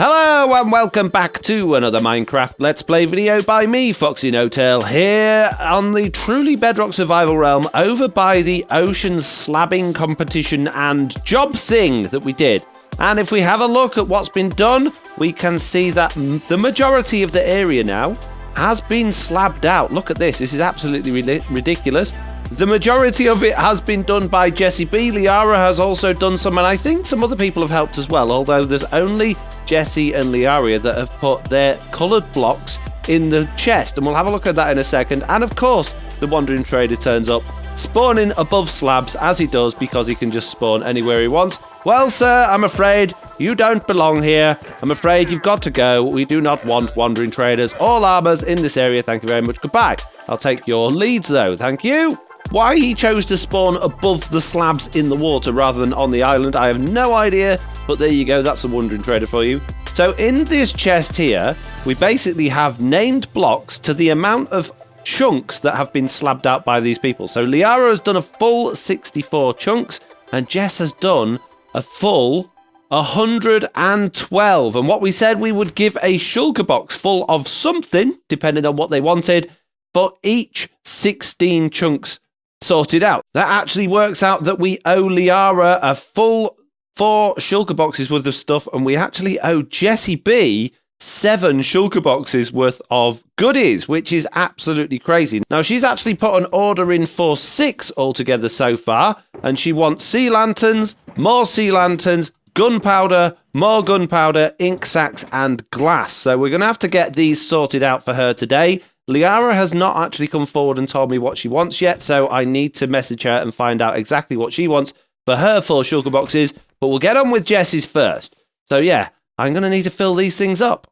Hello and welcome back to another Minecraft Let's Play video by me, FoxyNoTail, here on the Truly Bedrock survival realm over by the ocean slabbing competition and job thing that we did. And if we have a look at what's been done, we can see that the majority of the area now has been slabbed out. Look at this. This is absolutely ridiculous. The majority of it has been done by Jessiie B. Liara has also done some, and I think some other people have helped as well, although there's only Jessiie and Liara that have put their coloured blocks in the chest, and we'll have a look at that in a second. And of course, the Wandering Trader turns up, spawning above slabs, as he does, because he can just spawn anywhere he wants. Well, sir, I'm afraid you don't belong here. I'm afraid you've got to go. We do not want Wandering Traders or llamas in this area. Thank you very much. Goodbye. I'll take your leads, though. Thank you. Why he chose to spawn above the slabs in the water rather than on the island, I have no idea, but there you go, that's a Wandering Trader for you. So in this chest here, we basically have named blocks to the amount of chunks that have been slabbed out by these people. So Liara has done a full 64 chunks, and Jess has done a full 112. And what we said, we would give a shulker box full of something, depending on what they wanted, for each 16 chunks sorted out. That actually works out that we owe Liara a full 4 shulker boxes worth of stuff, and we actually owe Jessiie B 7 shulker boxes worth of goodies, which is absolutely crazy. Now, she's actually put an order in for 6 altogether so far, and she wants sea lanterns, more sea lanterns, gunpowder, more gunpowder, ink sacs, and glass. So we're going to have to get these sorted out for her today. Liara has not actually come forward and told me what she wants yet, so I need to message her and find out exactly what she wants for her 4 shulker boxes, but we'll get on with Jessie's first. So yeah, I'm going to need to fill these things up.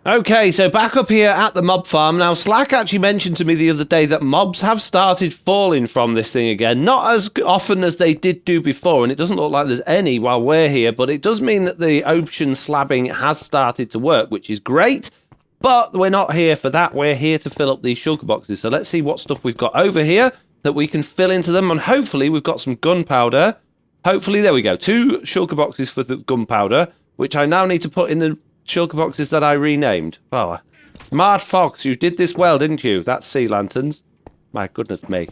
Okay, so back up here at the mob farm. Now, Slack actually mentioned to me the other day that mobs have started falling from this thing again. Not as often as they did do before, and it doesn't look like there's any while we're here, but it does mean that the ocean slabbing has started to work, which is great. But we're not here for that. We're here to fill up these shulker boxes. So let's see what stuff we've got over here that we can fill into them. And hopefully we've got some gunpowder. Hopefully, there we go. 2 shulker boxes for the gunpowder, which I now need to put in the shulker boxes that I renamed. Oh, smart fox, you did this well, didn't you? That's sea lanterns. My goodness me.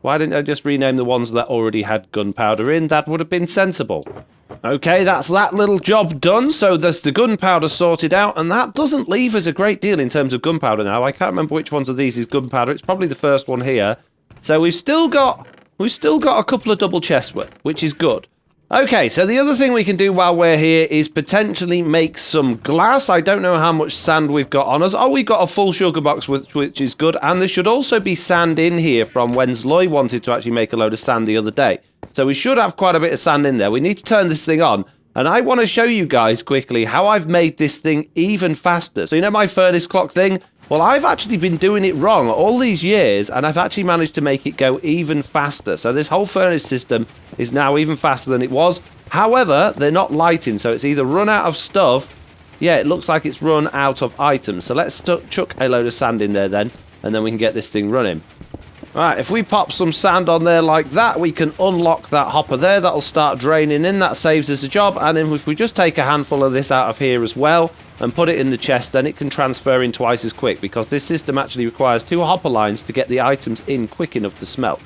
Why didn't I just rename the ones that already had gunpowder in? That would have been sensible. Okay, that's that little job done. So there's the gunpowder sorted out, and that doesn't leave us a great deal in terms of gunpowder now. I can't remember which ones of these is gunpowder. It's probably the first one here. So we've still got a couple of double chests worth, which is good. Okay, so the other thing we can do while we're here is potentially make some glass. I don't know how much sand we've got on us. Oh, we've got a full sugar box, which is good. And there should also be sand in here from when Zloy wanted to actually make a load of sand the other day. So we should have quite a bit of sand in there. We need to turn this thing on. And I want to show you guys quickly how I've made this thing even faster. So you know my furnace clock thing? Well, I've actually been doing it wrong all these years, and I've actually managed to make it go even faster. So this whole furnace system is now even faster than it was. However, they're not lighting, so it's either run out of stuff. Yeah, it looks like it's run out of items. So let's chuck a load of sand in there then, and then we can get this thing running. Right, if we pop some sand on there like that, we can unlock that hopper there. That'll start draining in. That saves us a job. And then if we just take a handful of this out of here as well and put it in the chest, then it can transfer in twice as quick, because this system actually requires 2 hopper lines to get the items in quick enough to smelt.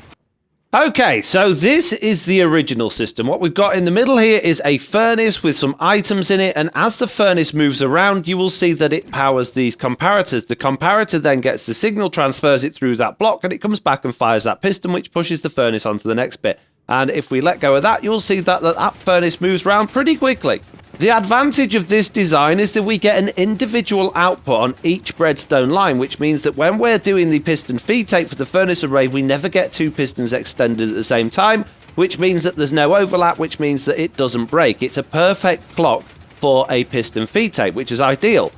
Okay, so this is the original system. What we've got in the middle here is a furnace with some items in it, and as the furnace moves around, you will see that it powers these comparators. The comparator then gets the signal, transfers it through that block, and it comes back and fires that piston, which pushes the furnace onto the next bit. And if we let go of that, you'll see that that furnace moves around pretty quickly. The advantage of this design is that we get an individual output on each breadstone line, which means that when we're doing the piston feed tape for the furnace array, we never get 2 pistons extended at the same time, which means that there's no overlap, which means that it doesn't break. It's a perfect clock for a piston feed tape, which is ideal.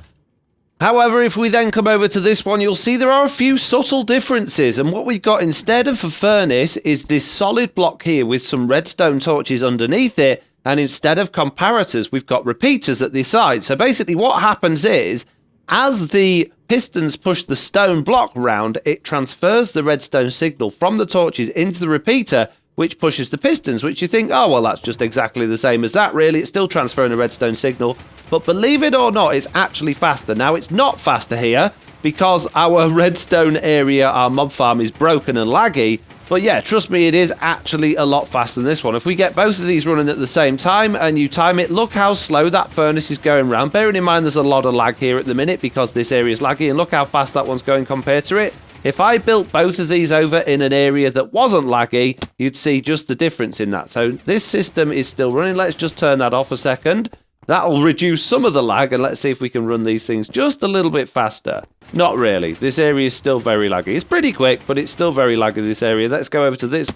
However, if we then come over to this one, you'll see there are a few subtle differences, and what we've got instead of a furnace is this solid block here with some redstone torches underneath it. And instead of comparators, we've got repeaters at the side. So basically what happens is, as the pistons push the stone block round, it transfers the redstone signal from the torches into the repeater, which pushes the pistons, which you think, oh, well, that's just exactly the same as that, really. It's still transferring a redstone signal. But believe it or not, it's actually faster. Now, it's not faster here because our redstone area, our mob farm, is broken and laggy. But yeah, trust me, it is actually a lot faster than this one. If we get both of these running at the same time and you time it, look how slow that furnace is going round. Bearing in mind there's a lot of lag here at the minute because this area is laggy, and look how fast that one's going compared to it. If I built both of these over in an area that wasn't laggy, you'd see just the difference in that. So this system is still running. Let's just turn that off a second. That'll reduce some of the lag, and let's see if we can run these things just a little bit faster. Not really. This area is still very laggy. It's pretty quick, but it's still very laggy, this area. Let's go over to this.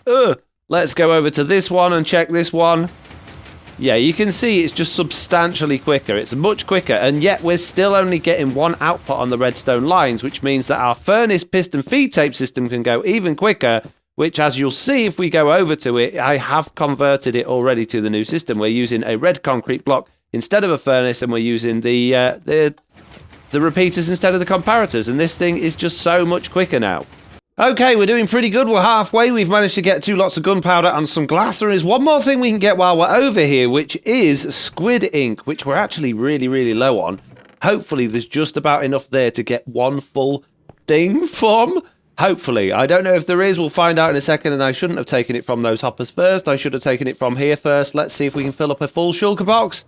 Let's go over to this one and check this one. Yeah, you can see it's just substantially quicker. It's much quicker, and yet we're still only getting one output on the redstone lines, which means that our furnace piston feed tape system can go even quicker, which, as you'll see if we go over to it, I have converted it already to the new system. We're using a red concrete block instead of a furnace, and we're using the repeaters instead of the comparators, and this thing is just so much quicker now. Okay, we're doing pretty good. We're halfway. We've managed to get 2 lots of gunpowder and some glass. There is one more thing we can get while we're over here, which is Squid Ink, which we're actually really, really low on. Hopefully, there's just about enough there to get one full thing from. Hopefully. I don't know if there is. We'll find out in a second, and I shouldn't have taken it from those hoppers first. I should have taken it from here first. Let's see if we can fill up a full shulker box.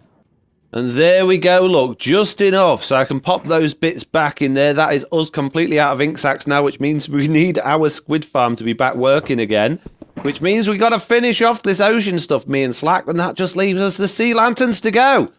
And there we go, look, just enough, so I can pop those bits back in there. That is us completely out of ink sacs now, which means we need our squid farm to be back working again, which means we got to finish off this ocean stuff, me and Slack, and that just leaves us the sea lanterns to go.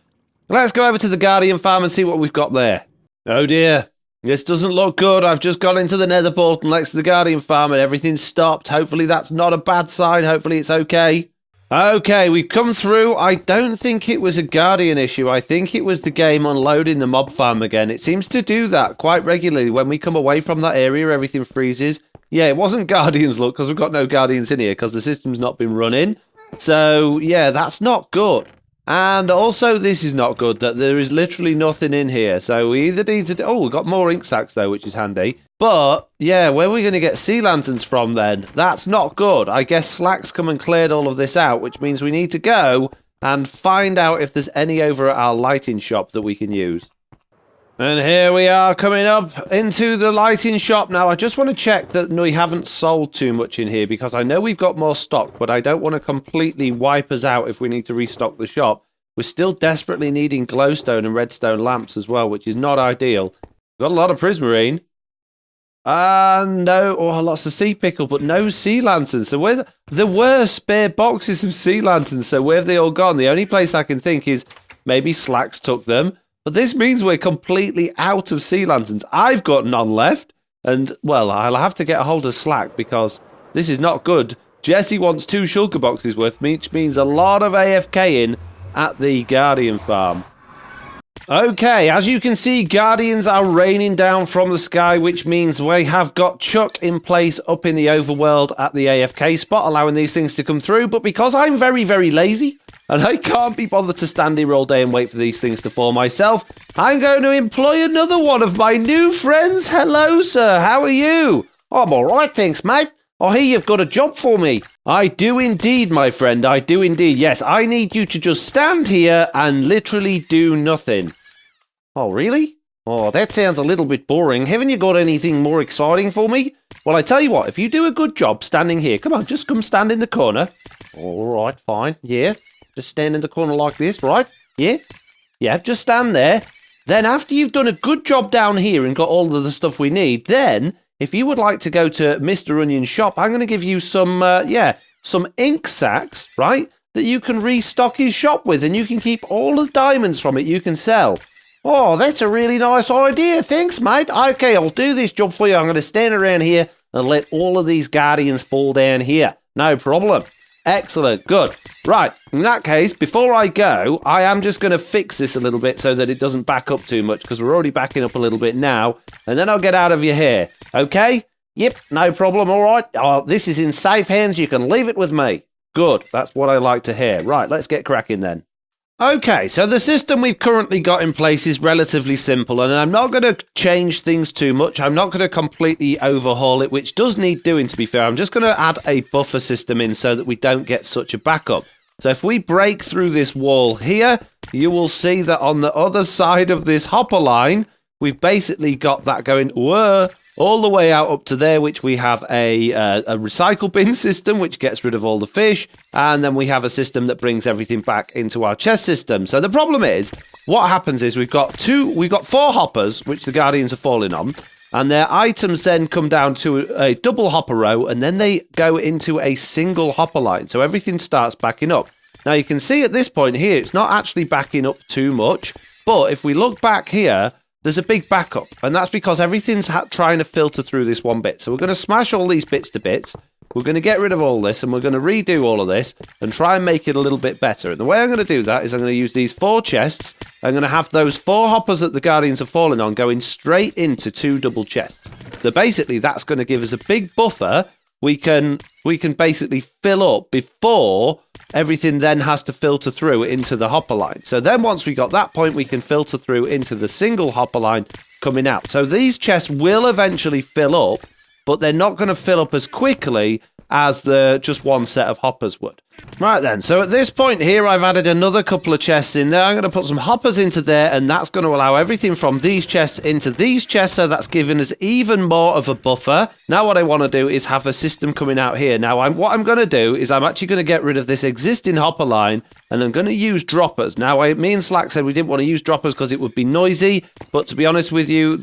Let's go over to the Guardian farm and see what we've got there. Oh dear, this doesn't look good. I've just got into the nether portal next to the Guardian farm and everything's stopped. Hopefully that's not a bad sign. Hopefully it's okay. Okay, we've come through. I don't think it was a Guardian issue. I think it was the game unloading the mob farm again. It seems to do that quite regularly. When we come away from that area, everything freezes. Yeah, it wasn't Guardians, look, because we've got no Guardians in here because the system's not been running. So, yeah, that's not good. And also, this is not good, that there is literally nothing in here. So we either need to... Oh, we've got more ink sacs, though, which is handy. But, yeah, where are we going to get sea lanterns from, then? That's not good. I guess Slack's come and cleared all of this out, which means we need to go and find out if there's any over at our lighting shop that we can use. And here we are coming up into the lighting shop. Now, I just want to check that we haven't sold too much in here because I know we've got more stock, but I don't want to completely wipe us out if we need to restock the shop. We're still desperately needing glowstone and redstone lamps as well, which is not ideal. We've got a lot of prismarine. No, lots of sea pickle, but no sea lanterns. So there were spare boxes of sea lanterns, so where have they all gone? The only place I can think is maybe Slacks took them. But this means we're completely out of sea lanterns. I've got none left. And, well, I'll have to get a hold of Slack because this is not good. Jessiie wants 2 shulker boxes worth, which means a lot of AFKing at the Guardian farm. Okay, as you can see, Guardians are raining down from the sky, which means we have got Chuck in place up in the overworld at the AFK spot, allowing these things to come through. But because I'm very, very lazy, and I can't be bothered to stand here all day and wait for these things to fall myself, I'm going to employ another one of my new friends. Hello, sir. How are you? I'm all right, thanks, mate. I hear you've got a job for me. I do indeed, my friend. I do indeed. Yes, I need you to just stand here and literally do nothing. Oh, really? Oh, that sounds a little bit boring. Haven't you got anything more exciting for me? Well, I tell you what, if you do a good job standing here, come on, just come stand in the corner. All right, fine. Yeah, just stand in the corner like this, right? Yeah? Yeah, just stand there. Then after you've done a good job down here and got all of the stuff we need, then if you would like to go to Mr. Onion's shop, I'm going to give you some, some ink sacs, right, that you can restock his shop with, and you can keep all the diamonds from it you can sell. Oh, that's a really nice idea. Thanks, mate. Okay, I'll do this job for you. I'm going to stand around here and let all of these guardians fall down here. No problem. Excellent. Good. Right. In that case, before I go, I am just going to fix this a little bit so that it doesn't back up too much, because we're already backing up a little bit now, and then I'll get out of your hair. Okay? Yep, no problem. All right. Oh, this is in safe hands. You can leave it with me. Good. That's what I like to hear. Right, let's get cracking then. Okay, so the system we've currently got in place is relatively simple, and I'm not going to change things too much. I'm not going to completely overhaul it, which does need doing, to be fair. I'm just going to add a buffer system in so that we don't get such a backup. So if we break through this wall here, you will see that on the other side of this hopper line, we've basically got that going all the way out up to there, which we have a recycle bin system, which gets rid of all the fish. And then we have a system that brings everything back into our chest system. So the problem is, what happens is we've got 4 hoppers, which the Guardians are falling on. And their items then come down to a double hopper row, and then they go into a single hopper line. So everything starts backing up. Now you can see at this point here, it's not actually backing up too much. But if we look back here, there's a big backup, and that's because everything's trying to filter through this one bit. So we're going to smash all these bits to bits. We're going to get rid of all this, and we're going to redo all of this and try and make it a little bit better. And the way I'm going to do that is I'm going to use these 4 chests. I'm going to have those 4 hoppers that the Guardians are falling on going straight into 2 double chests. So basically, that's going to give us a big buffer. We can basically fill up before everything then has to filter through into the hopper line. So then once we got that point, we can filter through into the single hopper line coming out. So these chests will eventually fill up, but they're not going to fill up as quickly as the just one set of hoppers would. Right then, so at this point here, I've added another couple of chests in there. I'm going to put some hoppers into there, and that's going to allow everything from these chests into these chests, so that's giving us even more of a buffer. Now what I want to do is have a system coming out here. Now what I'm going to do is I'm actually going to get rid of this existing hopper line, and I'm going to use droppers. Now me and Slack said we didn't want to use droppers because it would be noisy, but to be honest with you,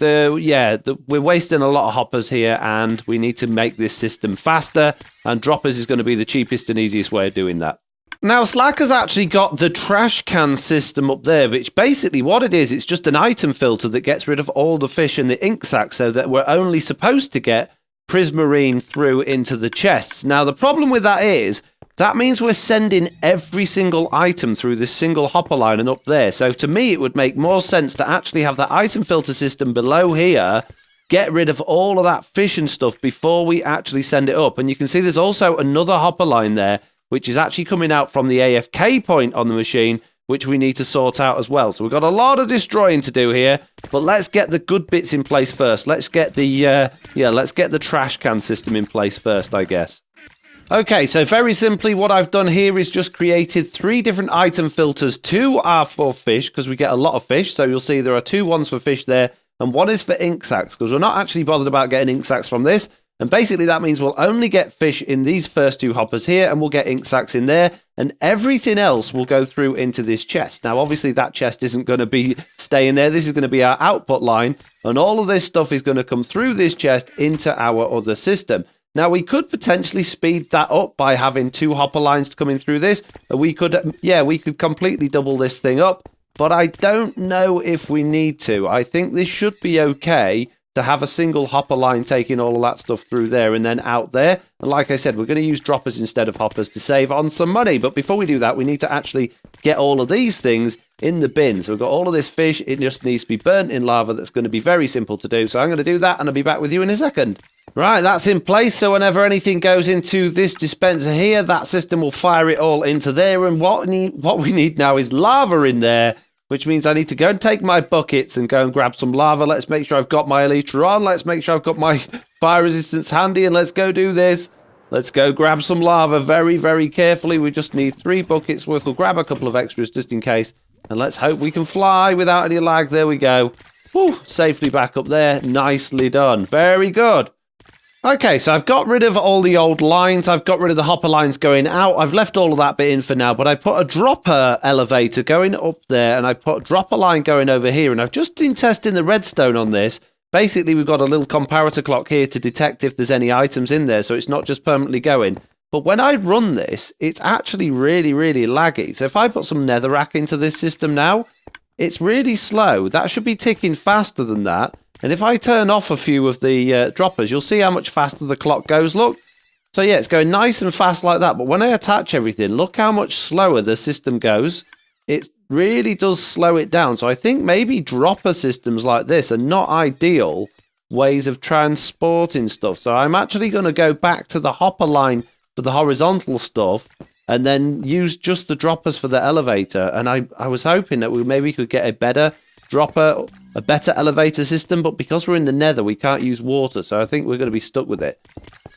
we're wasting a lot of hoppers here, and we need to make this system faster, and droppers is going to be the cheapest and easiest way of doing that. Now, Slack has actually got the trash can system up there, which basically what it is, it's just an item filter that gets rid of all the fish in the ink sac, so that we're only supposed to get prismarine through into the chests. Now, the problem with that is, that means we're sending every single item through this single hopper line and up there. So to me, it would make more sense to actually have that item filter system below here, get rid of all of that fish and stuff before we actually send it up. And you can see there's also another hopper line there, which is actually coming out from the AFK point on the machine, which we need to sort out as well. So we've got a lot of destroying to do here, but let's get the good bits in place first. Let's get the let's get the trash can system in place first, I guess. Okay, so very simply what I've done here is just created 3 different item filters. 2 are for fish, because we get a lot of fish. So you'll see there are 2 ones for fish there, and 1 is for ink sacs, because we're not actually bothered about getting ink sacs from this. And basically that means we'll only get fish in these first 2 hoppers here, and we'll get ink sacs in there, and everything else will go through into this chest. Now, obviously that chest isn't going to be staying there. This is going to be our output line, and all of this stuff is going to come through this chest into our other system. Now, we could potentially speed that up by having 2 hopper lines coming through this. We could completely double this thing up, but I don't know if we need to. I think this should be okay to have a single hopper line taking all of that stuff through there and then out there. And like I said, we're going to use droppers instead of hoppers to save on some money. But before we do that, we need to actually get all of these things in the bin. So we've got all of this fish. It just needs to be burnt in lava. That's going to be very simple to do. So I'm going to do that, and I'll be back with you in a second. Right, that's in place. So whenever anything goes into this dispenser here, that system will fire it all into there. And what we need now is lava in there, which means I need to go and take my buckets and go and grab some lava. Let's make sure I've got my elytra on. Let's make sure I've got my fire resistance handy, and let's go do this. Let's go grab some lava very, very carefully. We just need 3 buckets worth. We'll grab a couple of extras just in case. And let's hope we can fly without any lag. There we go. Whew, safely back up there. Nicely done. Very good. Okay, so I've got rid of all the old lines. I've got rid of the hopper lines going out. I've left all of that bit in for now, but I put a dropper elevator going up there, and I put a dropper line going over here, and I've just been testing the redstone on this. Basically, we've got a little comparator clock here to detect if there's any items in there, so it's not just permanently going. But when I run this, it's actually really, really laggy. So if I put some netherrack into this system now, it's really slow. That should be ticking faster than that. And if I turn off a few of the droppers, you'll see how much faster the clock goes, look. So yeah, it's going nice and fast like that. But when I attach everything, look how much slower the system goes. It really does slow it down. So I think maybe dropper systems like this are not ideal ways of transporting stuff. So I'm actually going to go back to the hopper line for the horizontal stuff and then use just the droppers for the elevator. And I was hoping that we maybe could get a better dropper, a better elevator system, but because we're in the nether, we can't use water, so I think we're going to be stuck with it.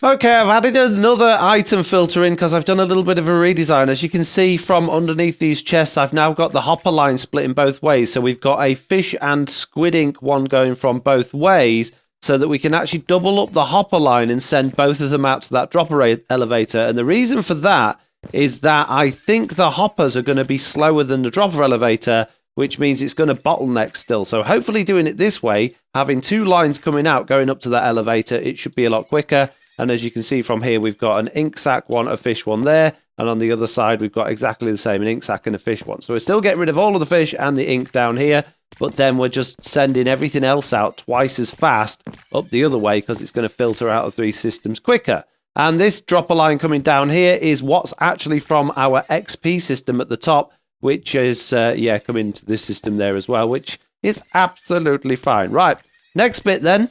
Okay, I've added another item filter in because I've done a little bit of a redesign. As you can see from underneath these chests, I've now got the hopper line split in both ways. So we've got a fish and squid ink one going from both ways so that we can actually double up the hopper line and send both of them out to that dropper elevator. And the reason for that is that I think the hoppers are going to be slower than the dropper elevator, which means it's going to bottleneck still. So hopefully doing it this way, having two lines coming out going up to that elevator, it should be a lot quicker. And as you can see from here, we've got an ink sac one, a fish one there. And on the other side, we've got exactly the same, an ink sac and a fish one. So we're still getting rid of all of the fish and the ink down here. But then we're just sending everything else out twice as fast up the other way because it's going to filter out of these systems quicker. And this dropper line coming down here is what's actually from our XP system at the top, which is, coming to this system there as well, which is absolutely fine. Right, next bit then.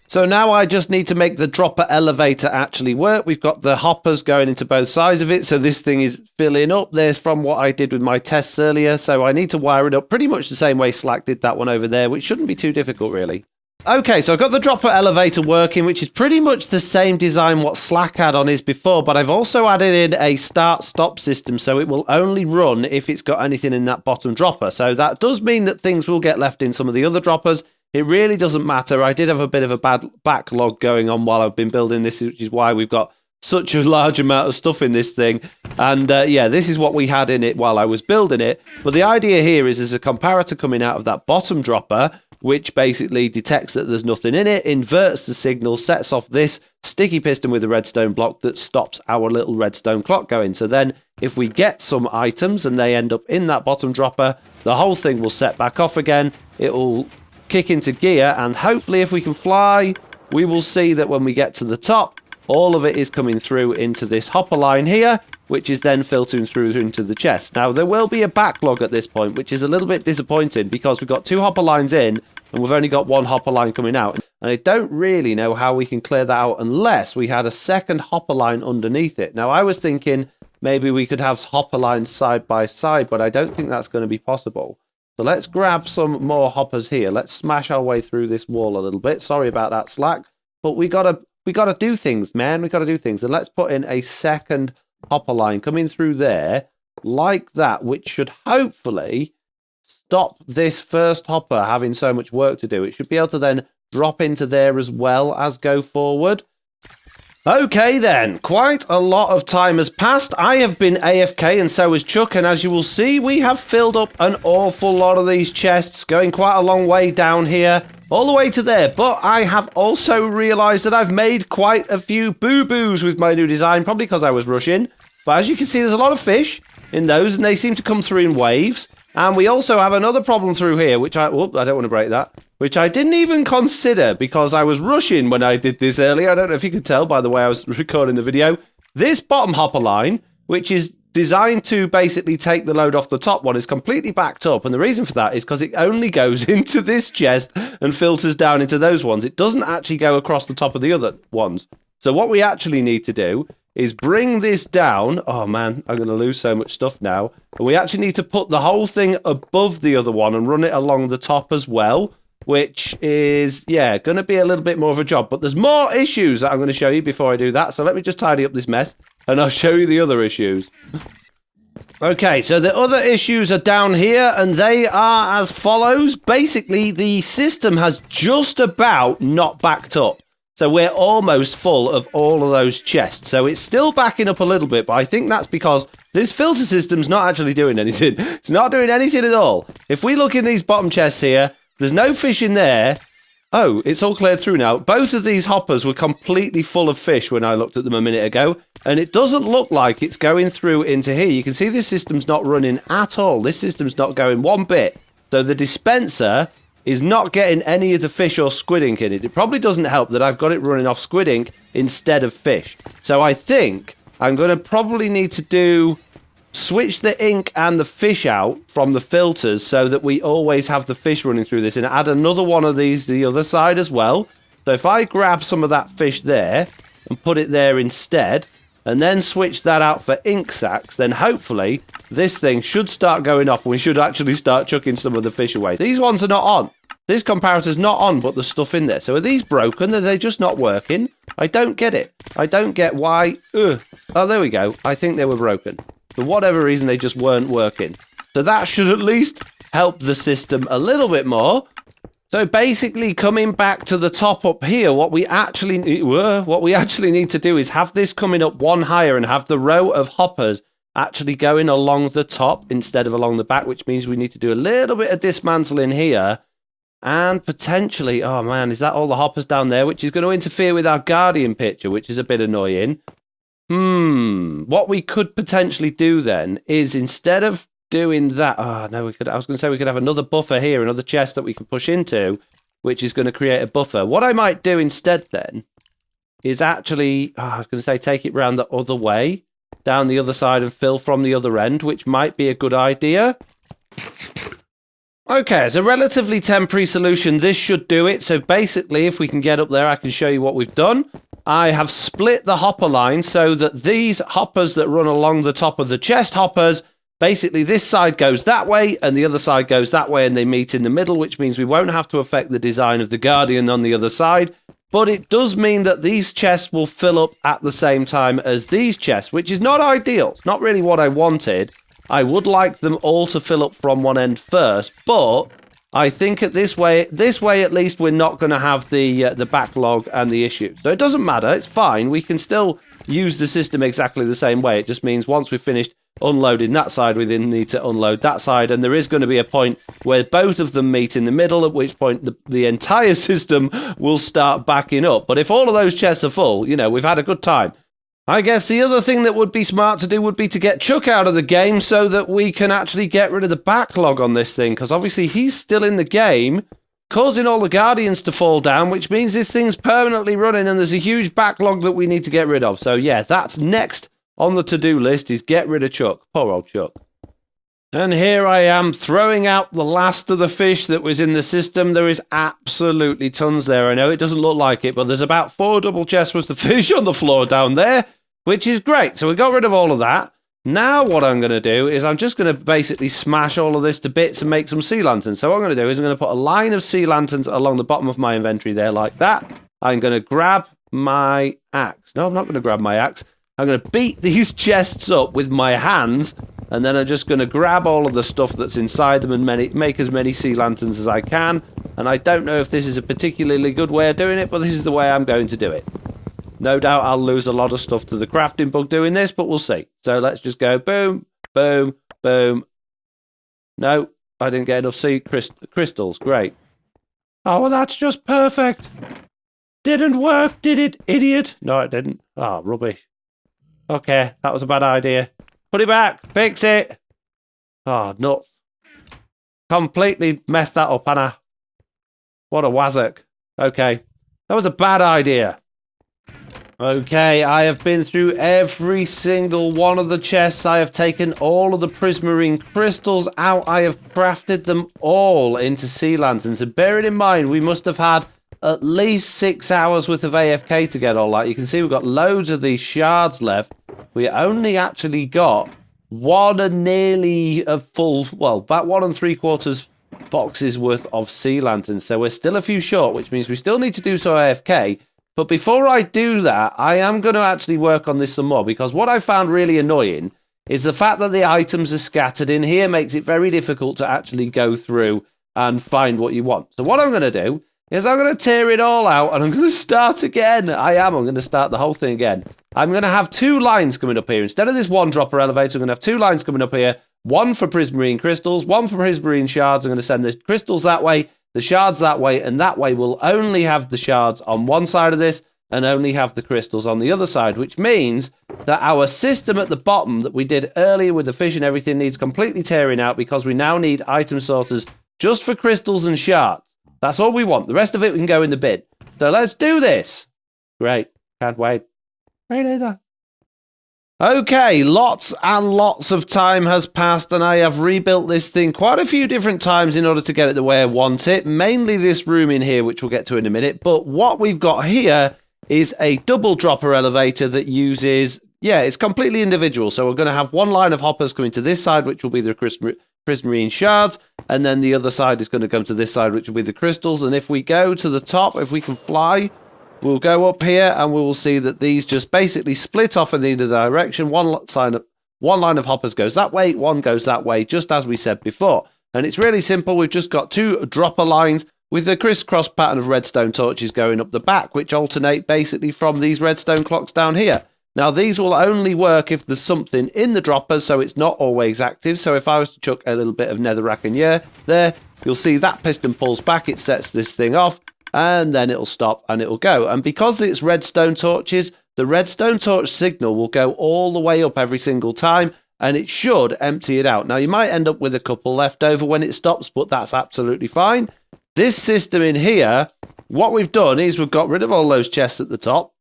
So now I just need to make the dropper elevator actually work. We've got the hoppers going into both sides of it. So this thing is filling up. There's from what I did with my tests earlier. So I need to wire it up pretty much the same way Slack did that one over there, which shouldn't be too difficult really. Okay, so I've got the dropper elevator working, which is pretty much the same design what Slack had on his before, but I've also added in a start-stop system, so it will only run if it's got anything in that bottom dropper. So that does mean that things will get left in some of the other droppers. It really doesn't matter. I did have a bit of a bad backlog going on while I've been building this, which is why we've got such a large amount of stuff in this thing. And this is what we had in it while I was building it. But the idea here is there's a comparator coming out of that bottom dropper, which basically detects that there's nothing in it, inverts the signal, sets off this sticky piston with a redstone block that stops our little redstone clock going. So then if we get some items and they end up in that bottom dropper, the whole thing will set back off again. It will kick into gear, and hopefully if we can fly, we will see that when we get to the top, all of it is coming through into this hopper line here, which is then filtering through into the chest. Now, there will be a backlog at this point, which is a little bit disappointing because we've got two hopper lines in and we've only got one hopper line coming out. And I don't really know how we can clear that out unless we had a second hopper line underneath it. Now, I was thinking maybe we could have hopper lines side by side, but I don't think that's going to be possible. So let's grab some more hoppers here. Let's smash our way through this wall a little bit. Sorry about that, Slack, but we gotta do things, man. We gotta do things. And let's put in a second hopper line coming through there like that, which should hopefully stop this first hopper having so much work to do. It should be able to then drop into there as well as go forward. Okay then, quite a lot of time has passed. I have been AFK and so has Chuck, and as you will see, we have filled up an awful lot of these chests, going quite a long way down here, all the way to there. But I have also realised that I've made quite a few boo-boos with my new design, probably because I was rushing. But as you can see, there's a lot of fish in those, and they seem to come through in waves. And we also have another problem through here, which I don't want to break that, which I didn't even consider because I was rushing when I did this earlier. I don't know if you could tell by the way I was recording the video. This bottom hopper line, which is designed to basically take the load off the top one, is completely backed up. And the reason for that is because it only goes into this chest and filters down into those ones. It doesn't actually go across the top of the other ones. So what we actually need to do is bring this down. Oh man, I'm going to lose so much stuff now. And we actually need to put the whole thing above the other one and run it along the top as well, which is, going to be a little bit more of a job. But there's more issues that I'm going to show you before I do that. So let me just tidy up this mess and I'll show you the other issues. Okay, so the other issues are down here and they are as follows. Basically, the system has just about not backed up. So we're almost full of all of those chests. So it's still backing up a little bit, but I think that's because this filter system's not actually doing anything. It's not doing anything at all. If we look in these bottom chests here, there's no fish in there. Oh, it's all cleared through now. Both of these hoppers were completely full of fish when I looked at them a minute ago, and it doesn't look like it's going through into here. You can see this system's not running at all. This system's not going one bit. So the dispenser is not getting any of the fish or squid ink in it. It probably doesn't help that I've got it running off squid ink instead of fish. So I think I'm going to probably need to switch the ink and the fish out from the filters so that we always have the fish running through this, and add another one of these to the other side as well. So if I grab some of that fish there and put it there instead, and then switch that out for ink sacs, then hopefully this thing should start going off and we should actually start chucking some of the fish away. These ones are not on. This comparator's not on, but there's stuff in there. So are these broken? Are they just not working? I don't get it. I don't get why. Ugh. Oh, there we go. I think they were broken. For whatever reason, they just weren't working. So that should at least help the system a little bit more. So basically, coming back to the top up here, what we actually need to do is have this coming up one higher and have the row of hoppers actually going along the top instead of along the back, which means we need to do a little bit of dismantling here. And potentially, oh man, is that all the hoppers down there? Which is going to interfere with our Guardian picture, which is a bit annoying. What we could potentially do then is instead of doing that, I was going to say we could have another buffer here, another chest that we can push into, which is going to create a buffer. What I might do instead then is actually, I was going to say take it round the other way, down the other side and fill from the other end, which might be a good idea. Okay, as a relatively temporary solution, this should do it. So basically, if we can get up there, I can show you what we've done. I have split the hopper line so that these hoppers that run along the top of the chest hoppers, basically this side goes that way and the other side goes that way and they meet in the middle, which means we won't have to affect the design of the Guardian on the other side. But it does mean that these chests will fill up at the same time as these chests, which is not ideal. It's not really what I wanted. I would like them all to fill up from one end first, but I think at this way at least we're not going to have the backlog and the issue. So it doesn't matter, it's fine. We can still use the system exactly the same way. It just means once we've finished unloading that side, we then need to unload that side, and there is going to be a point where both of them meet in the middle, at which point the entire system will start backing up. But if all of those chests are full, you know, we've had a good time. I guess the other thing that would be smart to do would be to get Chuck out of the game so that we can actually get rid of the backlog on this thing, because obviously he's still in the game, causing all the Guardians to fall down, which means this thing's permanently running and there's a huge backlog that we need to get rid of. So yeah, that's next on the to-do list, is get rid of Chuck. Poor old Chuck. And here I am throwing out the last of the fish that was in the system. There is absolutely tons there. I know it doesn't look like it, but there's about 4 double chests worth of fish on the floor down there, which is great. So we got rid of all of that. Now what I'm going to do is I'm just going to basically smash all of this to bits and make some sea lanterns. So what I'm going to do is I'm going to put a line of sea lanterns along the bottom of my inventory there like that. I'm going to grab my axe. No, I'm not going to grab my axe. I'm going to beat these chests up with my hands, and then I'm just going to grab all of the stuff that's inside them and make as many sea lanterns as I can. And I don't know if this is a particularly good way of doing it, but this is the way I'm going to do it. No doubt I'll lose a lot of stuff to the crafting bug doing this, but we'll see. So let's just go boom, boom, boom. No, I didn't get enough sea crystals. Great. Oh, well, that's just perfect. Didn't work, did it, idiot? No, it didn't. Oh, rubbish. Okay, that was a bad idea. Put it back. Fix it. Oh, nuts. Completely messed that up, Anna. What a wazzock. Okay, that was a bad idea. Okay, I have been through every single one of the chests. I have taken all of the prismarine crystals out. I have crafted them all into sea lanterns. And bearing in mind, we must have had at least 6 hours worth of AFK to get all that. You can see we've got loads of these shards left. We only actually got one and nearly a full, well, about 1 3/4 boxes worth of sea lanterns. So we're still a few short, which means we still need to do some AFK. But before I do that, I am going to actually work on this some more, because what I found really annoying is the fact that the items are scattered in here makes it very difficult to actually go through and find what you want. So what I'm going to do is I'm going to tear it all out and I'm going to start again. I'm going to start the whole thing again. I'm going to have 2 lines coming up here. Instead of this 1 dropper elevator, I'm going to have 2 lines coming up here. 1 for prismarine crystals, 1 for prismarine shards. I'm going to send the crystals that way, the shards that way, and that way we'll only have the shards on one side of this and only have the crystals on the other side, which means that our system at the bottom that we did earlier with the fish and everything needs completely tearing out, because we now need item sorters just for crystals and shards. That's all we want. The rest of it we can go in the bin. So let's do this. Great. Can't wait. Right either. Okay, lots and lots of time has passed and I have rebuilt this thing quite a few different times in order to get it the way I want it. Mainly this room in here, which we'll get to in a minute. But what we've got here is a double dropper elevator that uses yeah, it's completely individual. So we're going to have one line of hoppers coming to this side, which will be the prismarine shards, and then the other side is going to come to this side, which will be the crystals. And if we go to the top, if we can fly, we'll go up here and we will see that these just basically split off in either direction. One line of hoppers goes that way, one goes that way, just as we said before. And it's really simple. We've just got two dropper lines with a crisscross pattern of redstone torches going up the back, which alternate basically from these redstone clocks down here. Now, these will only work if there's something in the droppers, so it's not always active. So if I was to chuck a little bit of netherrack in there, you'll see that piston pulls back, it sets this thing off, and then it'll stop and it'll go. And because it's redstone torches, the redstone torch signal will go all the way up every single time, and it should empty it out. Now, you might end up with a couple left over when it stops, but that's absolutely fine. This system in here, what we've done is we've got rid of all those chests at the top.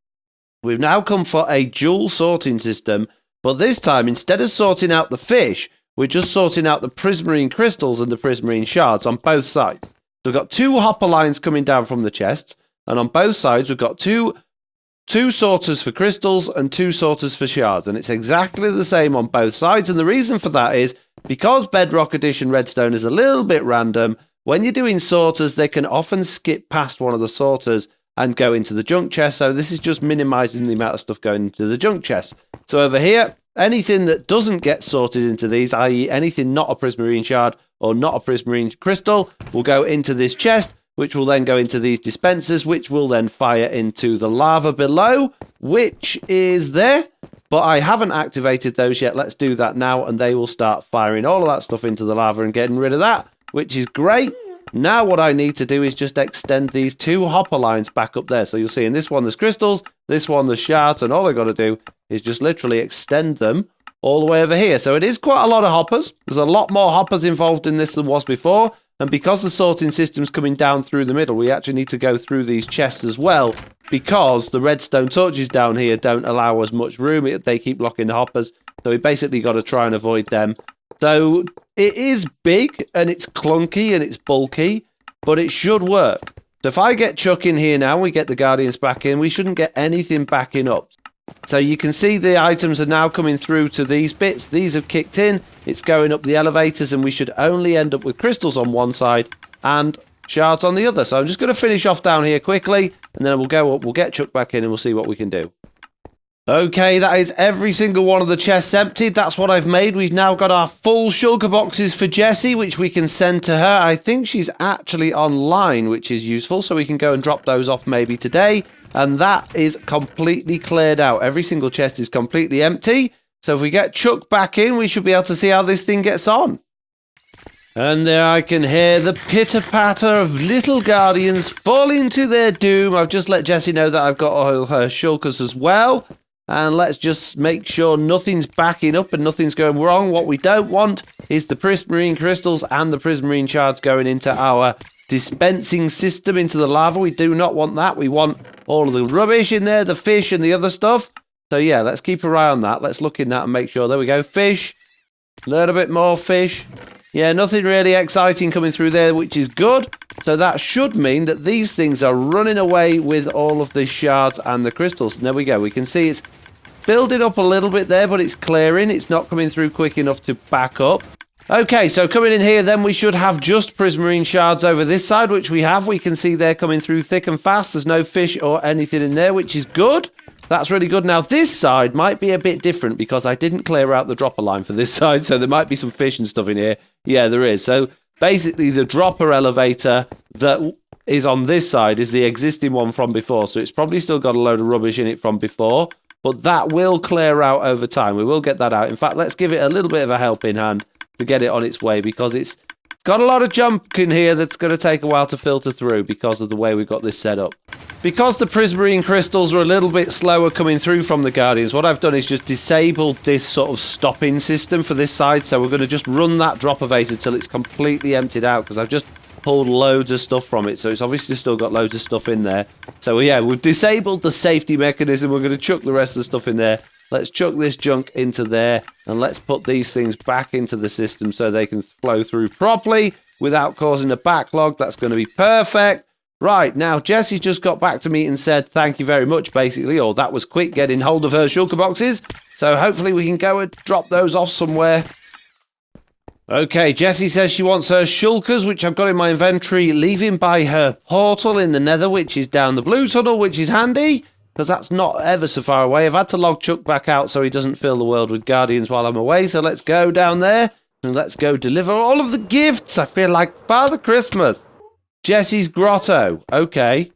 We've now come for a dual sorting system, but this time, instead of sorting out the fish, we're just sorting out the prismarine crystals and the prismarine shards on both sides. So we've got two hopper lines coming down from the chests, and on both sides, we've got two sorters for crystals and two sorters for shards, and it's exactly the same on both sides. And the reason for that is because Bedrock Edition Redstone is a little bit random. When you're doing sorters, they can often skip past one of the sorters and go into the junk chest. So this is just minimizing the amount of stuff going into the junk chest. So over here, anything that doesn't get sorted into these, i.e. anything not a prismarine shard or not a prismarine crystal, will go into this chest, which will then go into these dispensers, which will then fire into the lava below, which is there. But I haven't activated those yet. Let's do that now, and they will start firing all of that stuff into the lava and getting rid of that, which is great. Now what I need to do is just extend these two hopper lines back up there. So you'll see in this one there's crystals, this one there's shards, and all I've got to do is just literally extend them all the way over here. So it is quite a lot of hoppers. There's a lot more hoppers involved in this than was before. And because the sorting system's coming down through the middle, we actually need to go through these chests as well, because the redstone torches down here don't allow us much room. They keep blocking the hoppers. So we basically got to try and avoid them. So it is big and it's clunky and it's bulky, but it should work. So if I get Chuck in here now, we get the Guardians back in, we shouldn't get anything backing up. So you can see the items are now coming through to these bits. These have kicked in. It's going up the elevators, and we should only end up with crystals on one side and shards on the other. So I'm just going to finish off down here quickly, and then we'll go up, we'll get Chuck back in, and we'll see what we can do. Okay, that is every single one of the chests emptied. That's what I've made. We've now got our full shulker boxes for Jessie, which we can send to her. I think she's actually online, which is useful, so we can go and drop those off maybe today. And that is completely cleared out. Every single chest is completely empty. So if we get Chuck back in, we should be able to see how this thing gets on. And there I can hear the pitter-patter of little guardians falling to their doom. I've just let Jessie know that I've got all her shulkers as well. And let's just make sure nothing's backing up and nothing's going wrong. What we don't want is the prismarine crystals and the prismarine shards going into our dispensing system into the lava. We do not want that. We want all of the rubbish in there, the fish and the other stuff. So yeah, let's keep an eye on that. Let's look in that and make sure. There we go. Fish. A little bit more fish. Yeah, nothing really exciting coming through there, which is good. So that should mean that these things are running away with all of the shards and the crystals. And there we go. We can see it's building up a little bit there, but it's clearing. It's not coming through quick enough to back up. Okay, so coming in here, then we should have just prismarine shards over this side, which we have. We can see they're coming through thick and fast. There's no fish or anything in there, which is good. That's really good. Now, this side might be a bit different because I didn't clear out the dropper line for this side, so there might be some fish and stuff in here. Yeah, there is. So basically, the dropper elevator that is on this side is the existing one from before, so it's probably still got a load of rubbish in it from before, but that will clear out over time. We will get that out. In fact, let's give it a little bit of a helping hand to get it on its way, because it's got a lot of junk in here that's going to take a while to filter through because of the way we've got this set up. Because the prismarine crystals are a little bit slower coming through from the Guardians, what I've done is just disabled this sort of stopping system for this side. So we're going to just run that droppervator till it's completely emptied out, because I've just pulled loads of stuff from it. So it's obviously still got loads of stuff in there. So yeah, we've disabled the safety mechanism. We're going to chuck the rest of the stuff in there. Let's chuck this junk into there, and let's put these things back into the system so they can flow through properly without causing a backlog. That's going to be perfect. Right, now Jessie just got back to me and said thank you very much, basically, or that was quick getting hold of her shulker boxes. So hopefully we can go and drop those off somewhere. Okay, Jessie says she wants her shulkers, which I've got in my inventory, leaving by her portal in the nether, which is down the blue tunnel, which is handy, because that's not ever so far away. I've had to log Chuck back out so he doesn't fill the world with guardians while I'm away, so let's go down there and let's go deliver all of the gifts. I feel like Father Christmas. Jessie's grotto. Okay.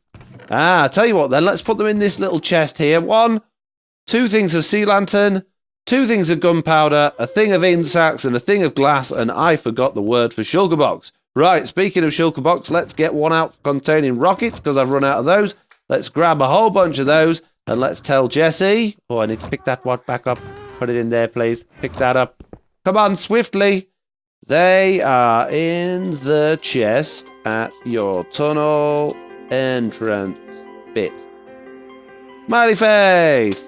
I tell you what then, let's put them in this little chest here. 1, 2 things of sea lantern, 2 things of gunpowder, a thing of insects, and a thing of glass, and I forgot the word for shulker box. Right, speaking of shulker box, let's get one out containing rockets, because I've run out of those. Let's grab a whole bunch of those, and let's tell Jessie. Oh, I need to pick that one back up. Put it in there, please. Pick that up. Come on, swiftly. They are in the chest at your tunnel entrance bit. Smiley face!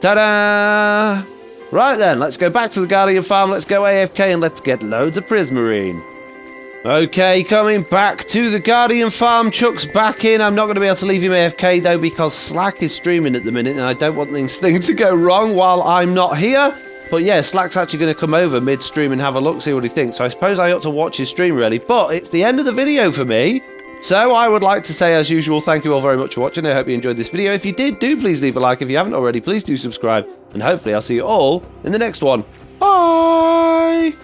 Ta-da! Right then, let's go back to the Guardian farm, let's go AFK and let's get loads of prismarine. Okay, coming back to the Guardian farm, Chuck's back in. I'm not going to be able to leave him AFK though because Slack is streaming at the minute and I don't want things to go wrong while I'm not here. But yeah, Slack's actually going to come over mid-stream and have a look, see what he thinks. So I suppose I ought to watch his stream, really. But it's the end of the video for me. So I would like to say, as usual, thank you all very much for watching. I hope you enjoyed this video. If you did, do please leave a like. If you haven't already, please do subscribe. And hopefully I'll see you all in the next one. Bye!